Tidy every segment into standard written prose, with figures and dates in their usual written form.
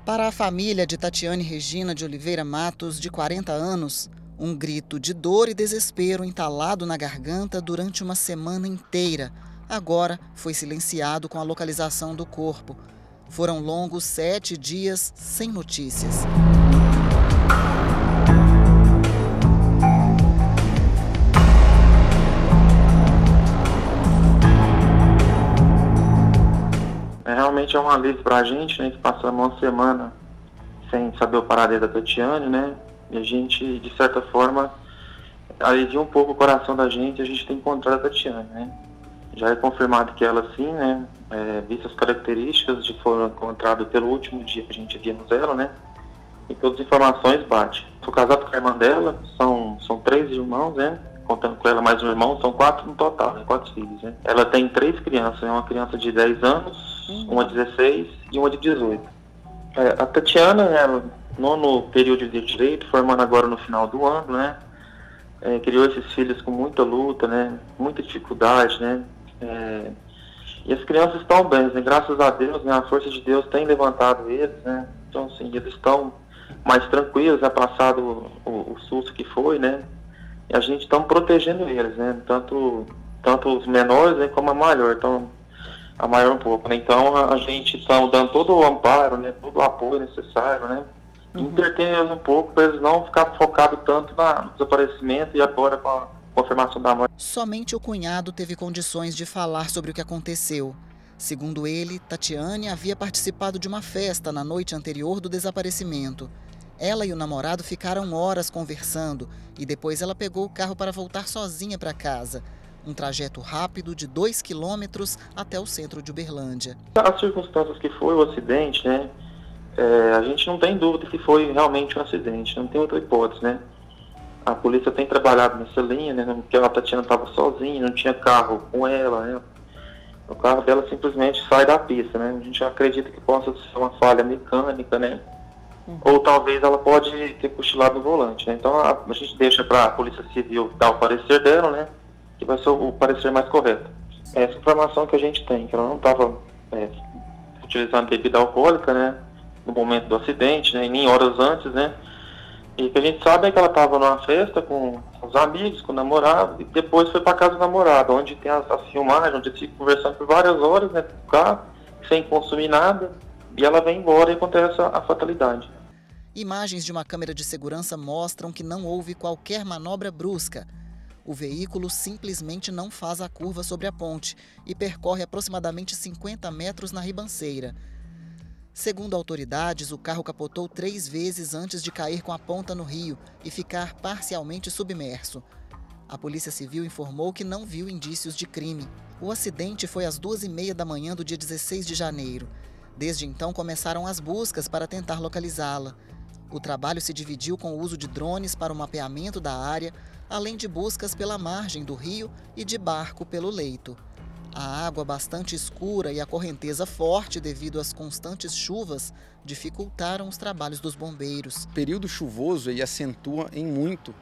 Para a família de Tatiane Regina de Oliveira Matos, de 40 anos, um grito de dor e desespero entalado na garganta durante uma semana inteira, agora foi silenciado com a localização do corpo. Foram longos 7 dias sem notícias. Realmente é um alívio para a gente, né, que passamos uma semana sem saber o paradeiro da Tatiane, né, e a gente, de certa forma, alivia um pouco o coração da gente, a gente tem encontrado a Tatiane, né. Já é confirmado que ela sim, né, vistas as características de foram encontradas pelo último dia que a gente vimos ela, né, e todas as informações batem. Sou casado com a irmã dela, são 3 irmãos, né, contando com ela mais um irmão, são 4 no total, né, 4 filhos, né. Ela tem 3 crianças, né, uma criança de 10 anos, uma de 16 e uma de 18. A Tatiana, né, nono período de direito, formando agora no final do ano, né, criou esses filhos com muita luta, né, muita dificuldade, né, e as crianças estão bem, né, graças a Deus, né, a força de Deus tem levantado eles, né, então assim, eles estão mais tranquilos, né, passado o susto que foi, né, e a gente está protegendo eles, né, tanto os menores, né, como a maior, então a maior um pouco, né? Então a gente está dando todo o amparo, né? Todo o apoio necessário, né? Entretendo eles um pouco para eles não ficar focados tanto no desaparecimento e agora com a confirmação da morte. Somente o cunhado teve condições de falar sobre o que aconteceu. Segundo ele, Tatiane havia participado de uma festa na noite anterior do desaparecimento. Ela e o namorado ficaram horas conversando e depois ela pegou o carro para voltar sozinha para casa. Um trajeto rápido de 2 quilômetros até o centro de Uberlândia. As circunstâncias que foi o acidente, né? A gente não tem dúvida que foi realmente um acidente, não tem outra hipótese, né? A polícia tem trabalhado nessa linha, né? Porque a Tatiana estava sozinha, não tinha carro com ela, né? O carro dela simplesmente sai da pista, né? A gente acredita que possa ser uma falha mecânica, né? Ou talvez ela pode ter cochilado no volante, né? Então a gente deixa para a Polícia Civil dar o parecer dela, né? Que vai ser o parecer mais correto. Essa informação que a gente tem, que ela não estava utilizando bebida alcoólica, né, no momento do acidente, né, e nem horas antes, né, e o que a gente sabe é que ela estava numa festa com os amigos, com o namorado, e depois foi para casa do namorado, onde tem as filmagens, onde eles ficam conversando por várias horas, né, no carro, sem consumir nada, e ela vem embora e acontece a fatalidade. Imagens de uma câmera de segurança mostram que não houve qualquer manobra brusca. O veículo simplesmente não faz a curva sobre a ponte e percorre aproximadamente 50 metros na ribanceira. Segundo autoridades, o carro capotou 3 vezes antes de cair com a ponta no rio e ficar parcialmente submerso. A Polícia Civil informou que não viu indícios de crime. O acidente foi às 2h30 da manhã do dia 16 de janeiro. Desde então começaram as buscas para tentar localizá-la. O trabalho se dividiu com o uso de drones para o mapeamento da área, além de buscas pela margem do rio e de barco pelo leito. A água bastante escura e a correnteza forte devido às constantes chuvas dificultaram os trabalhos dos bombeiros. O período chuvoso aí acentua em muito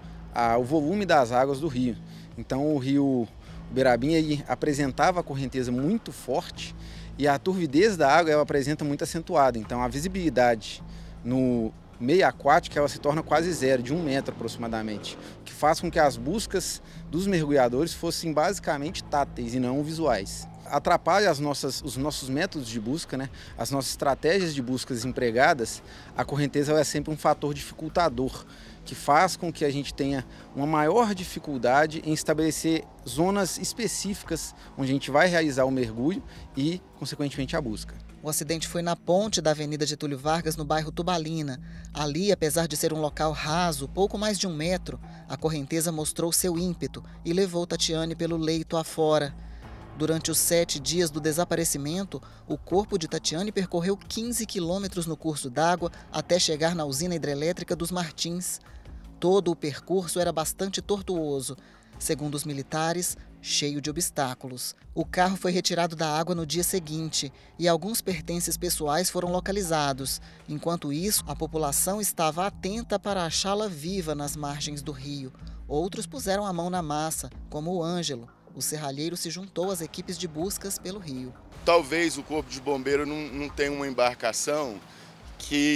o volume das águas do rio. Então o rio Uberabinha aí apresentava a correnteza muito forte e a turbidez da água ela apresenta muito acentuada. Então a visibilidade no meio aquático ela se torna quase zero, de 1 metro aproximadamente, o que faz com que as buscas dos mergulhadores fossem basicamente táteis e não visuais. Atrapalha os nossos métodos de busca, né? As nossas estratégias de buscas empregadas, a correnteza é sempre um fator dificultador, que faz com que a gente tenha uma maior dificuldade em estabelecer zonas específicas onde a gente vai realizar o mergulho e, consequentemente, a busca. O acidente foi na ponte da Avenida Getúlio Vargas, no bairro Tubalina. Ali, apesar de ser um local raso, pouco mais de 1 metro, a correnteza mostrou seu ímpeto e levou Tatiane pelo leito afora. Durante os 7 dias do desaparecimento, o corpo de Tatiane percorreu 15 quilômetros no curso d'água até chegar na usina hidrelétrica dos Martins. Todo o percurso era bastante tortuoso. Segundo os militares, cheio de obstáculos. O carro foi retirado da água no dia seguinte e alguns pertences pessoais foram localizados. Enquanto isso, a população estava atenta para achá-la viva nas margens do rio. Outros puseram a mão na massa, como o Ângelo. O serralheiro se juntou às equipes de buscas pelo rio. Talvez o Corpo de Bombeiro não tenha uma embarcação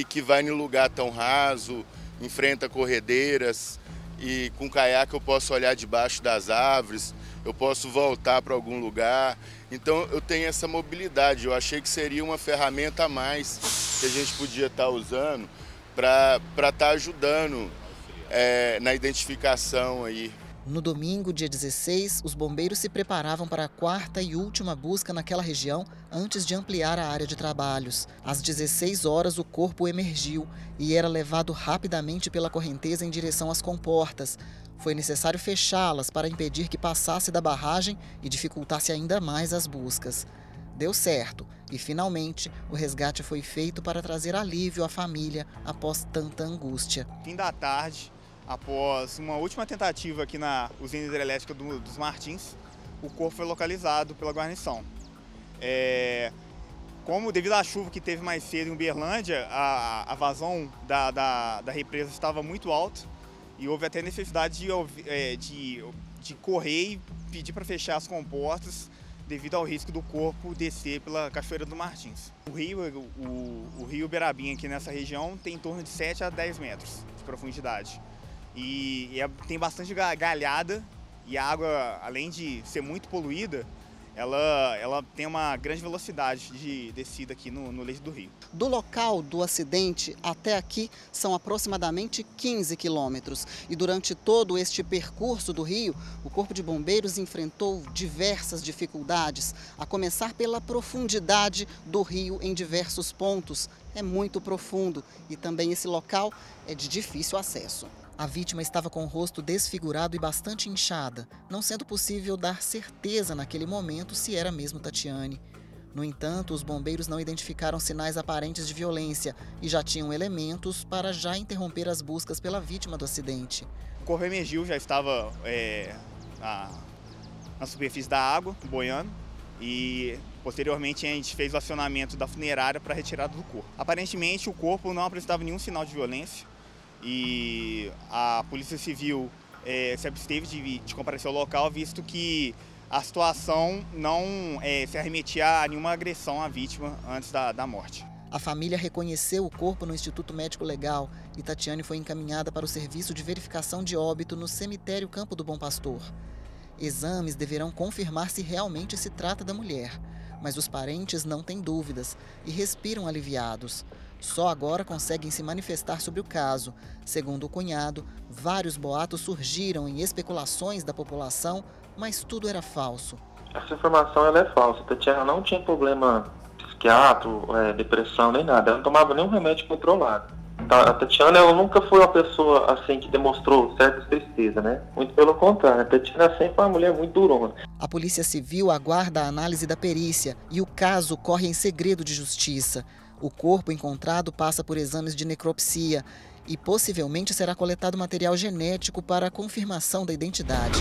que vai em lugar tão raso, enfrenta corredeiras, e com caiaque eu posso olhar debaixo das árvores, eu posso voltar para algum lugar. Então eu tenho essa mobilidade. Eu achei que seria uma ferramenta a mais que a gente podia estar usando para estar ajudando na identificação aí. No domingo, dia 16, os bombeiros se preparavam para a quarta e última busca naquela região antes de ampliar a área de trabalhos. Às 16 horas, o corpo emergiu e era levado rapidamente pela correnteza em direção às comportas. Foi necessário fechá-las para impedir que passasse da barragem e dificultasse ainda mais as buscas. Deu certo e, finalmente, o resgate foi feito para trazer alívio à família após tanta angústia. Fim da tarde, após uma última tentativa aqui na usina hidrelétrica dos Martins, o corpo foi localizado pela guarnição. Como devido à chuva que teve mais cedo em Uberlândia, a vazão da represa estava muito alta e houve até necessidade de correr e pedir para fechar as comportas devido ao risco do corpo descer pela Cachoeira do Martins. O rio Uberabinha aqui nessa região tem em torno de 7 a 10 metros de profundidade. Tem bastante galhada e a água, além de ser muito poluída, ela tem uma grande velocidade de descida aqui no leito do rio. Do local do acidente até aqui são aproximadamente 15 quilômetros. E durante todo este percurso do rio, o Corpo de Bombeiros enfrentou diversas dificuldades, a começar pela profundidade do rio em diversos pontos. É muito profundo e também esse local é de difícil acesso. A vítima estava com o rosto desfigurado e bastante inchada, não sendo possível dar certeza naquele momento se era mesmo Tatiane. No entanto, os bombeiros não identificaram sinais aparentes de violência e já tinham elementos para já interromper as buscas pela vítima do acidente. O corpo emergiu, já estava na superfície da água, boiando, e posteriormente a gente fez o acionamento da funerária para a retirada do corpo. Aparentemente o corpo não apresentava nenhum sinal de violência, e a Polícia Civil se absteve de comparecer ao local, visto que a situação não se arremetia a nenhuma agressão à vítima antes da morte. A família reconheceu o corpo no Instituto Médico Legal e Tatiane foi encaminhada para o serviço de verificação de óbito no cemitério Campo do Bom Pastor. Exames deverão confirmar se realmente se trata da mulher, mas os parentes não têm dúvidas e respiram aliviados. Só agora conseguem se manifestar sobre o caso. Segundo o cunhado, vários boatos surgiram em especulações da população, mas tudo era falso. Essa informação ela é falsa. A Tatiana não tinha problema psiquiátrico, depressão, nem nada. Ela não tomava nenhum remédio controlado. A Tatiana ela nunca foi uma pessoa assim que demonstrou certa tristeza, né? Muito pelo contrário, a Tatiana sempre foi uma mulher muito durona. A Polícia Civil aguarda a análise da perícia e o caso corre em segredo de justiça. O corpo encontrado passa por exames de necropsia e possivelmente será coletado material genético para a confirmação da identidade.